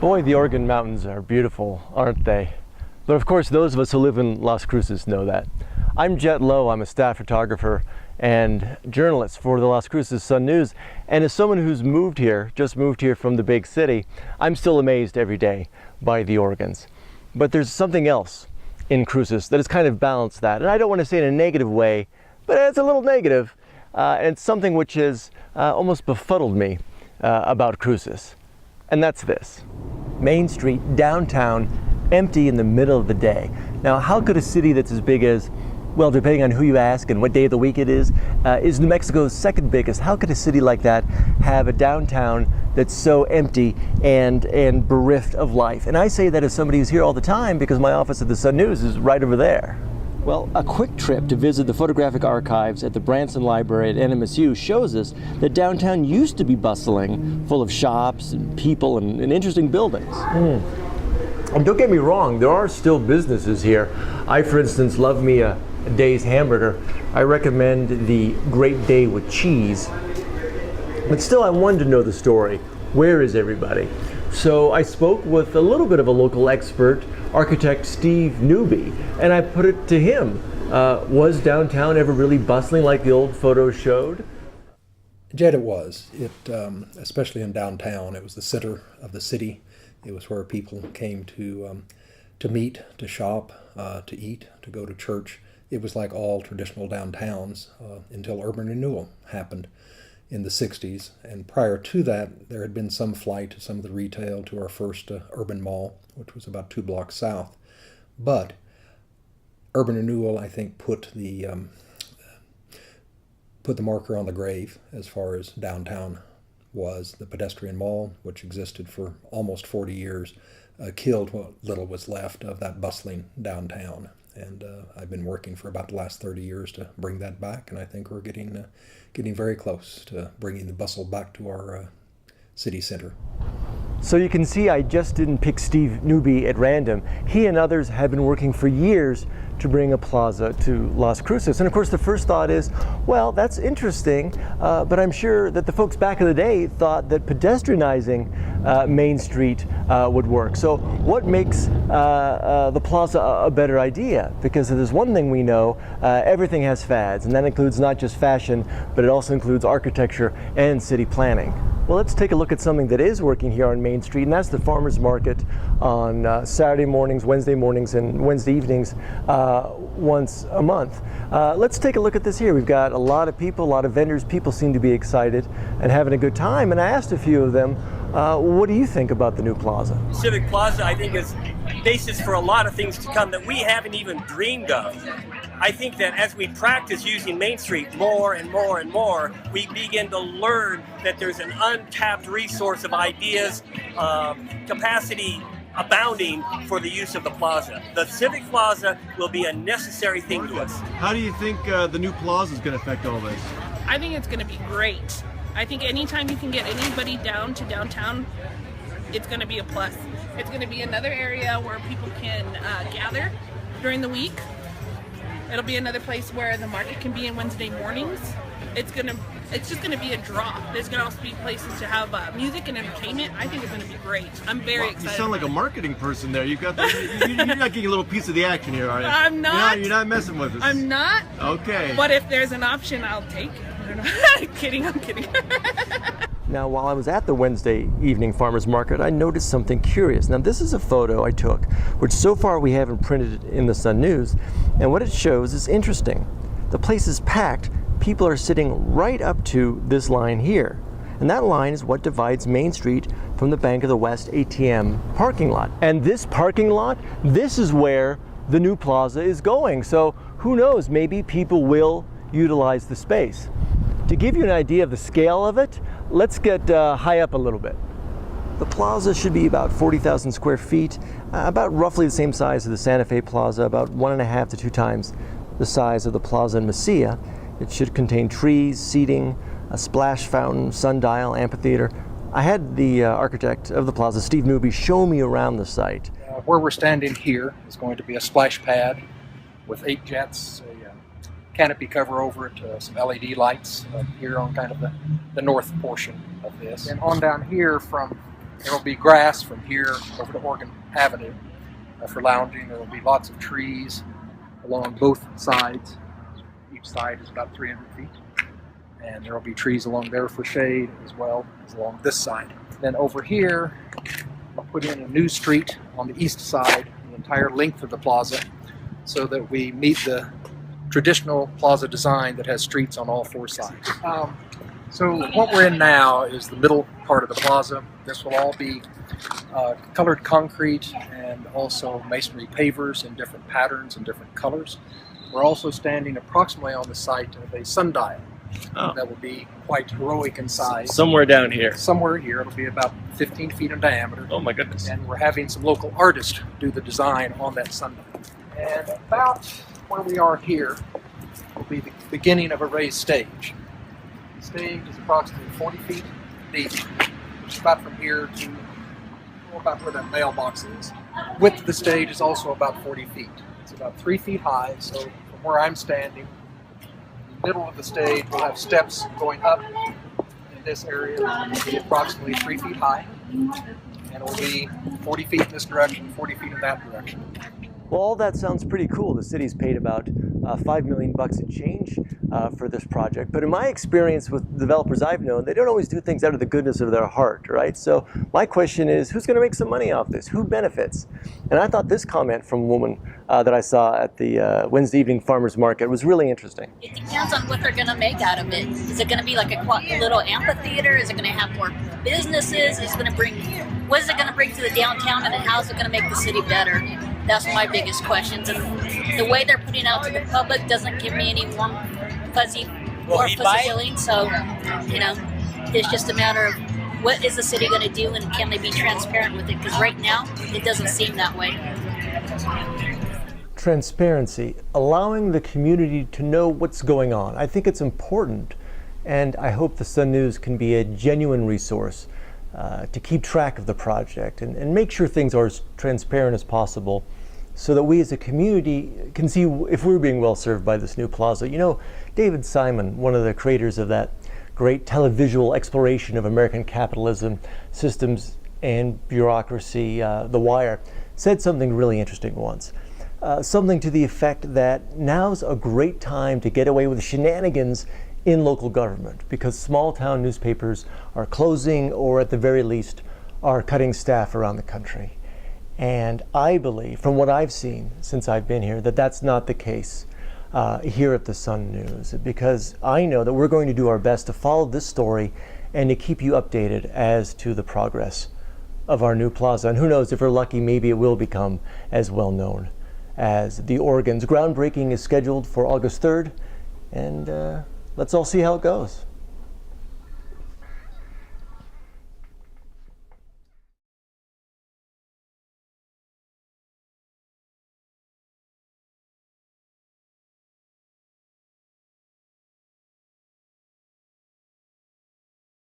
Boy, the Oregon mountains are beautiful, aren't they? But of course, those of us who live in Las Cruces know that. I'm Jet Lowe. I'm a staff photographer and journalist for the Las Cruces Sun News. And as someone who's just moved here from the big city, I'm still amazed every day by the Oregons. But there's something else in Cruces that has kind of balanced that. And I don't want to say in a negative way, but it's a little negative. And it's something which has almost befuddled me about Cruces. And that's this. Main Street, downtown, empty in the middle of the day. Now, how could a city that's as big as, well, depending on who you ask and what day of the week it is New Mexico's second biggest, how could a city like that have a downtown that's so empty and bereft of life? And I say that as somebody who's here all the time because my office at the Sun News is right over there. Well, a quick trip to visit the photographic archives at the Branson Library at NMSU shows us that downtown used to be bustling, full of shops and people and interesting buildings. And don't get me wrong, there are still businesses here. I, for instance, love me a Day's hamburger. I recommend the Great Day with cheese. But still, I wanted to know the story. Where is everybody? So I spoke with a little bit of a local expert, architect Steve Newby, and I put it to him. Was downtown ever really bustling like the old photos showed? Jed, it was. Especially in downtown, it was the center of the city. It was where people came to meet, to shop, to eat, to go to church. It was like all traditional downtowns until urban renewal happened in the 60s. And prior to that, there had been some flight to some of the retail, to our first urban mall, which was about 2 blocks south. But urban renewal, I think, put the marker on the grave as far as downtown was. The pedestrian mall, which existed for almost 40 years, killed what little was left of that bustling downtown. And I've been working for about the last 30 years to bring that back, and I think we're getting very close to bringing the bustle back to our city center. So you can see I just didn't pick Steve Newby at random. He and others have been working for years to bring a plaza to Las Cruces. And of course the first thought is, well, that's interesting, but I'm sure that the folks back in the day thought that pedestrianizing Main Street would work. So what makes the plaza a better idea? Because if there's one thing we know, everything has fads, and that includes not just fashion, but it also includes architecture and city planning. Well, let's take a look at something that is working here on Main Street, and that's the farmers market on Saturday mornings, Wednesday mornings, and Wednesday evenings once a month. Let's take a look at this here. We've got a lot of people, a lot of vendors. People seem to be excited and having a good time, and I asked a few of them, what do you think about the new plaza? Civic Plaza, I think, is basis for a lot of things to come that we haven't even dreamed of. I think that as we practice using Main Street more and more and more, we begin to learn that there's an untapped resource of ideas, capacity abounding for the use of the plaza. The Civic Plaza will be a necessary thing to us. How do you think the new plaza is going to affect all this? I think it's going to be great. I think anytime you can get anybody down to downtown, it's going to be a plus. It's going to be another area where people can gather during the week. It'll be another place where the market can be in Wednesday mornings. It's just gonna be a draw. There's gonna also be places to have music and entertainment. I think it's gonna be great. I'm very excited. You sound like a marketing person there. You've got you're not getting a little piece of the action here, are you? I'm not. You're not messing with us. I'm not. Okay. But if there's an option, I'll take it. I'm kidding. Now, while I was at the Wednesday evening farmers market, I noticed something curious. Now, this is a photo I took, which so far we haven't printed in the Sun News, and what it shows is interesting. The place is packed. People are sitting right up to this line here, and that line is what divides Main Street from the Bank of the West ATM parking lot. And this parking lot, this is where the new plaza is going. So who knows, maybe people will utilize the space. To give you an idea of the scale of it, let's get high up a little bit. The plaza should be about 40,000 square feet, about roughly the same size as the Santa Fe Plaza, about 1.5 to 2 times the size of the plaza in Mesilla. It should contain trees, seating, a splash fountain, sundial, amphitheater. I had the architect of the plaza, Steve Newby, show me around the site. Where we're standing here is going to be a splash pad with 8 jets, a canopy cover over it, some LED lights here on kind of the north portion of this. And on down here from There will be grass from here over to Oregon Avenue for lounging. There will be lots of trees along both sides. Each side is about 300 feet. And there will be trees along there for shade as well as along this side. Then over here, we'll put in a new street on the east side, the entire length of the plaza, so that we meet the traditional plaza design that has streets on all four sides. So what we're in now is the middle part of the plaza. This will all be colored concrete and also masonry pavers in different patterns and different colors. We're also standing approximately on the site of a sundial. That will be quite heroic in size. Somewhere down here. Somewhere here. It'll be about 15 feet in diameter. Oh my goodness. And we're having some local artists do the design on that sundial. And about where we are here will be the beginning of a raised stage. The stage is approximately 40 feet deep, which is about from here to about where that mailbox is. Width of the stage is also about 40 feet. It's about 3 feet high, so from where I'm standing, the middle of the stage will have steps going up in this area. It'll be approximately 3 feet high, and it will be 40 feet in this direction, 40 feet in that direction. Well, all that sounds pretty cool. The city's paid about $5 million and change for this project. But in my experience with developers I've known, they don't always do things out of the goodness of their heart, right? So my question is, who's going to make some money off this? Who benefits? And I thought this comment from a woman that I saw at the Wednesday evening farmers market was really interesting. It depends on what they're going to make out of it. Is it going to be like a little amphitheater? Is it going to have more businesses? Is it going to bring, what is it going to bring to the downtown, and then how is it going to make the city better? That's my biggest questions. And the way they're putting out to the public doesn't give me any warm, fuzzy feeling. So, you know, it's just a matter of what is the city going to do, and can they be transparent with it? Because right now, it doesn't seem that way. Transparency, allowing the community to know what's going on. I think it's important, and I hope the Sun News can be a genuine resource to keep track of the project and make sure things are as transparent as possible, so that we as a community can see if we're being well served by this new plaza. You know, David Simon, one of the creators of that great televisual exploration of American capitalism, systems, and bureaucracy, The Wire, said something really interesting once. Something to the effect that now's a great time to get away with shenanigans in local government, because small town newspapers are closing, or at the very least are cutting staff around the country. And I believe, from what I've seen since I've been here, that that's not the case here at the Sun News, because I know that we're going to do our best to follow this story and to keep you updated as to the progress of our new plaza. And who knows, if we're lucky, maybe it will become as well known as the Oregon's. Groundbreaking is scheduled for August 3rd, and let's all see how it goes.